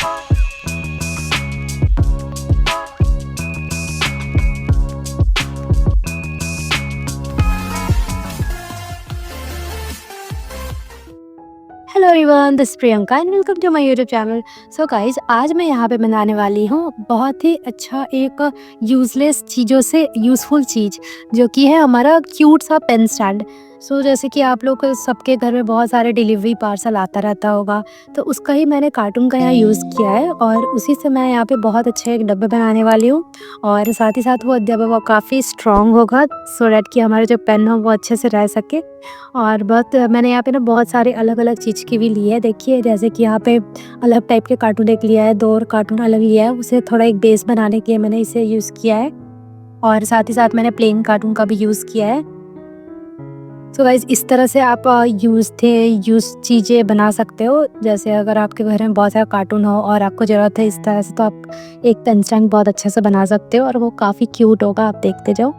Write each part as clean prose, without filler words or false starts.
Hello everyone, this Priyanka and welcome to my YouTube channel. So guys, आज मैं यहाँ पे बनाने वाली हूँ बहुत ही अच्छा एक यूज़लेस चीज़ों से यूज़फुल चीज़, जो कि है हमारा क्यूट सा पेन स्टैंड। सो जैसे कि आप लोग को सबके घर में बहुत सारे डिलीवरी पार्सल आता रहता होगा, तो उसका ही मैंने कार्टून का यहाँ यूज़ किया है और उसी से मैं यहाँ पे बहुत अच्छे एक डब्बे बनाने वाली हूँ। और साथ ही साथ वो डब्बा वो काफ़ी स्ट्रॉन्ग होगा, सो डैट कि हमारे जो पेन हो वो अच्छे से रह सके। और बहुत मैंने यहाँ पे ना बहुत सारे अलग-अलग चीज़ की भी ली है। देखिए, जैसे कि यहाँ पे अलग टाइप के कार्टून एक लिया है, 2 और कार्टून अलग लिया है, उसे थोड़ा एक बेस बनाने के लिए मैंने इसे यूज़ किया है। और साथ ही साथ मैंने प्लेन कार्टून का भी यूज़ किया है। सो गाइज़, इस तरह से आप यूज़ चीज़ें बना सकते हो। जैसे अगर आपके घर में बहुत सारा कार्टून हो और आपको ज़रूरत है इस तरह से, तो आप एक पेन स्टैंड बहुत अच्छे से बना सकते हो और वो काफ़ी क्यूट होगा, आप देखते जाओ।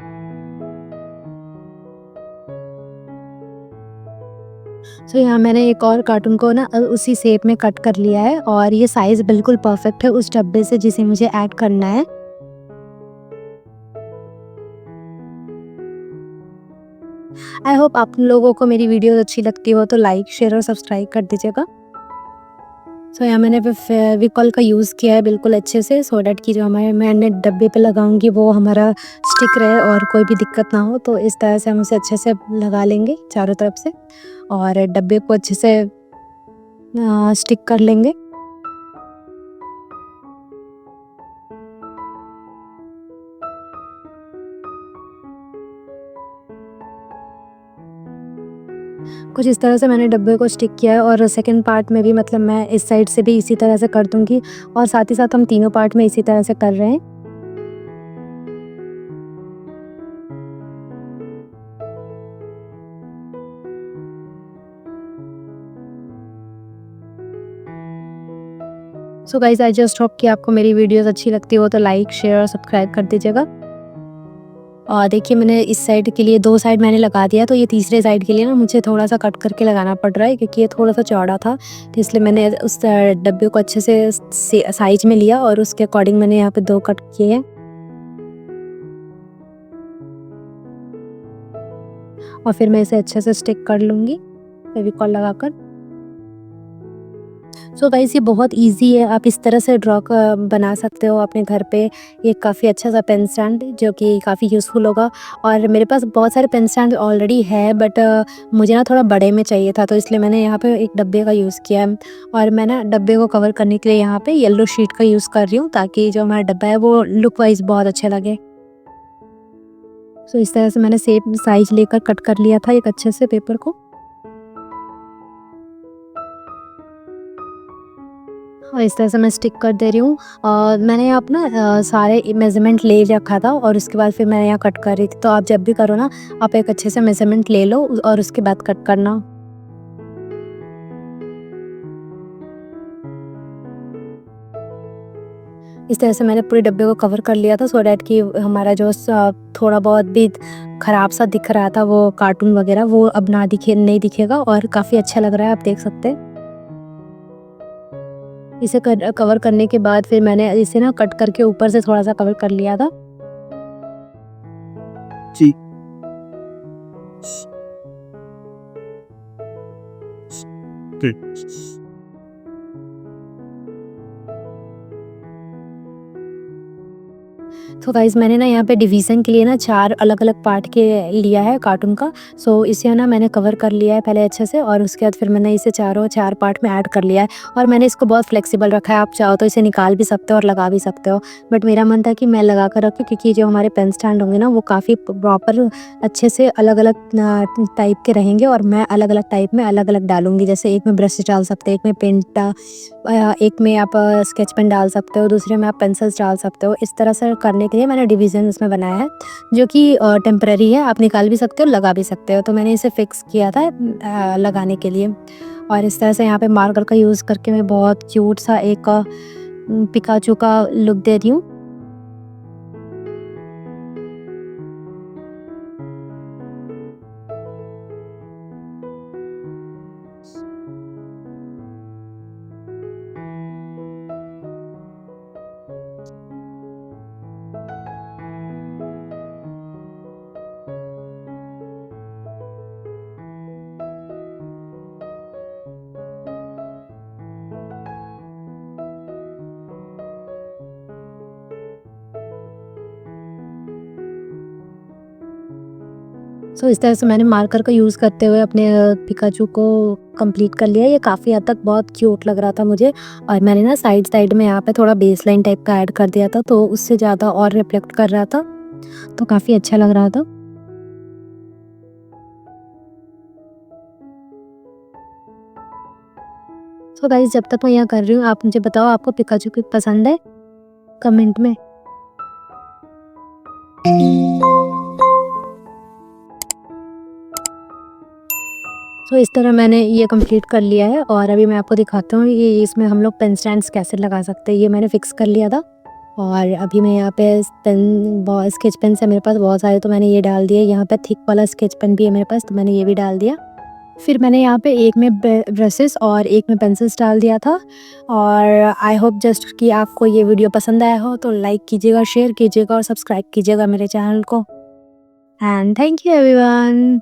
सो यहाँ मैंने एक और कार्टून को ना उसी शेप में कट कर लिया है और ये साइज़ बिल्कुल परफेक्ट है उस डब्बे से जिसे मुझे ऐड करना है। आई होप आप लोगों को मेरी वीडियोज़ अच्छी लगती हो तो लाइक, शेयर और सब्सक्राइब कर दीजिएगा। सो यहाँ मैंने फेविकॉल का यूज़ किया है बिल्कुल अच्छे से, सो डैट कि जो हमारे मैंने डब्बे पे लगाऊंगी वो हमारा स्टिक रहे और कोई भी दिक्कत ना हो। तो इस तरह से हम उसे अच्छे से लगा लेंगे चारों तरफ से और डब्बे को अच्छे से स्टिक कर लेंगे। कुछ इस तरह से मैंने डब्बे को स्टिक किया है और सेकंड पार्ट में भी मतलब मैं इस साइड से भी इसी तरह से कर दूंगी और साथ ही साथ हम तीनों पार्ट में इसी तरह से कर रहे हैं। So guys, I just hope कि आपको मेरी वीडियोस अच्छी लगती हो तो लाइक, शेयर और सब्सक्राइब कर दीजिएगा। और देखिए, मैंने इस साइड के लिए 2 साइड मैंने लगा दिया, तो ये तीसरे साइड के लिए ना मुझे थोड़ा-सा कट करके लगाना पड़ रहा है क्योंकि ये थोड़ा-सा चौड़ा था। तो इसलिए मैंने उस डब्बे को अच्छे से साइज़ में लिया और उसके अकॉर्डिंग मैंने यहाँ पे 2 कट किए हैं और फिर मैं इसे अच्छे से स्टिक कर लूँगी फेविकॉल लगाकर। सो गाइस, ये बहुत ईज़ी है, आप इस तरह से बना सकते हो अपने घर पे। ये काफ़ी अच्छा सा पेन स्टैंड जो कि काफ़ी यूज़फुल होगा। और मेरे पास बहुत सारे पेन स्टैंड ऑलरेडी है, बट मुझे ना थोड़ा बड़े में चाहिए था, तो इसलिए मैंने यहाँ पे एक डब्बे का यूज़ किया है। और मैं ना डब्बे को कवर करने के लिए यहाँ पे येलो शीट का यूज़ कर रही हूँ ताकि जो हमारा डब्बा है वो लुक वाइज़ बहुत अच्छा लगे। सो इस तरह से मैंने सेम साइज़ लेकर कट कर लिया था एक अच्छे से पेपर को और इस तरह से मैं स्टिक कर दे रही हूँ। और मैंने यहाँ अपना सारे मेज़रमेंट ले रखा था और उसके बाद फिर मैंने यहाँ कट कर रही थी। तो आप जब भी करो ना, आप एक अच्छे से मेज़रमेंट ले लो और उसके बाद कट करना। इस तरह से मैंने पूरे डब्बे को कवर कर लिया था सो दैट कि हमारा जो थोड़ा बहुत भी ख़राब सा दिख रहा था वो कार्टून वगैरह, वो अब नहीं दिखेगा और काफ़ी अच्छा लग रहा है, आप देख सकते हैं। इसे कवर करने के बाद फिर मैंने इसे ना कट करके ऊपर से थोड़ा-सा कवर कर लिया था। जी। जी। तो गाइज़, मैंने ना यहाँ पे डिवीज़न के लिए ना 4 अलग-अलग पार्ट के लिया है कार्टून का। सो इसे ना मैंने कवर कर लिया है पहले अच्छे से और उसके बाद फिर मैंने इसे 4 पार्ट में ऐड कर लिया है और मैंने इसको बहुत फ्लेक्सिबल रखा है। आप चाहो तो इसे निकाल भी सकते हो और लगा भी सकते हो। बट मेरा मन था कि मैं लगा कर रखूँ क्योंकि जो हमारे पेन स्टैंड होंगे ना वो काफ़ी प्रॉपर अच्छे से अलग-अलग टाइप के रहेंगे और मैं अलग-अलग टाइप में अलग-अलग डालूँगी। जैसे एक में ब्रश डाल सकते हैं, एक में एक में आप स्केच पेन डाल सकते हो, दूसरे में आप पेंसिल्स डाल सकते हो। इस तरह से करने के लिए मैंने डिवीज़न इसमें बनाया है जो कि टेम्परेरी है, आप निकाल भी सकते हो, लगा भी सकते हो। तो मैंने इसे फिक्स किया था लगाने के लिए। और इस तरह से यहाँ पे मार्कर का यूज़ करके मैं बहुत क्यूट सा एक पिकाचू का लुक दे रही हूँ। सो इस तरह से मैंने मार्कर का यूज़ करते हुए अपने पिकाचू को कंप्लीट कर लिया। ये काफ़ी हद तक बहुत क्यूट लग रहा था मुझे, और मैंने ना साइड में यहाँ पे थोड़ा बेस लाइन टाइप का ऐड कर दिया था, तो उससे ज़्यादा और रिफ्लेक्ट कर रहा था, तो काफ़ी अच्छा लग रहा था। सो गाइस, जब तक मैं यहाँ कर रही हूँ, आप मुझे बताओ आपको पिकाचू की पसंद है? कमेंट में। तो इस तरह मैंने ये कंप्लीट कर लिया है, और अभी मैं आपको दिखाता हूँ ये इसमें हम लोग पेन स्टैंड्स कैसे लगा सकते हैं। ये मैंने फिक्स कर लिया था, और अभी मैं यहाँ पे पेन स्केच पेन से मेरे पास बहुत सारे, तो मैंने ये डाल दिया। यहाँ पे थिक वाला स्केच पेन भी है मेरे पास, तो मैंने ये भी डाल दिया। फिर मैंने यहाँ पे एक में ब्रशेस और एक में पेंसिल्स डाल दिया था। और आई होप जस्ट कि आपको ये वीडियो पसंद आया हो, तो लाइक कीजिएगा, शेयर कीजिएगा और सब्सक्राइब कीजिएगा मेरे चैनल को। And thank you everyone.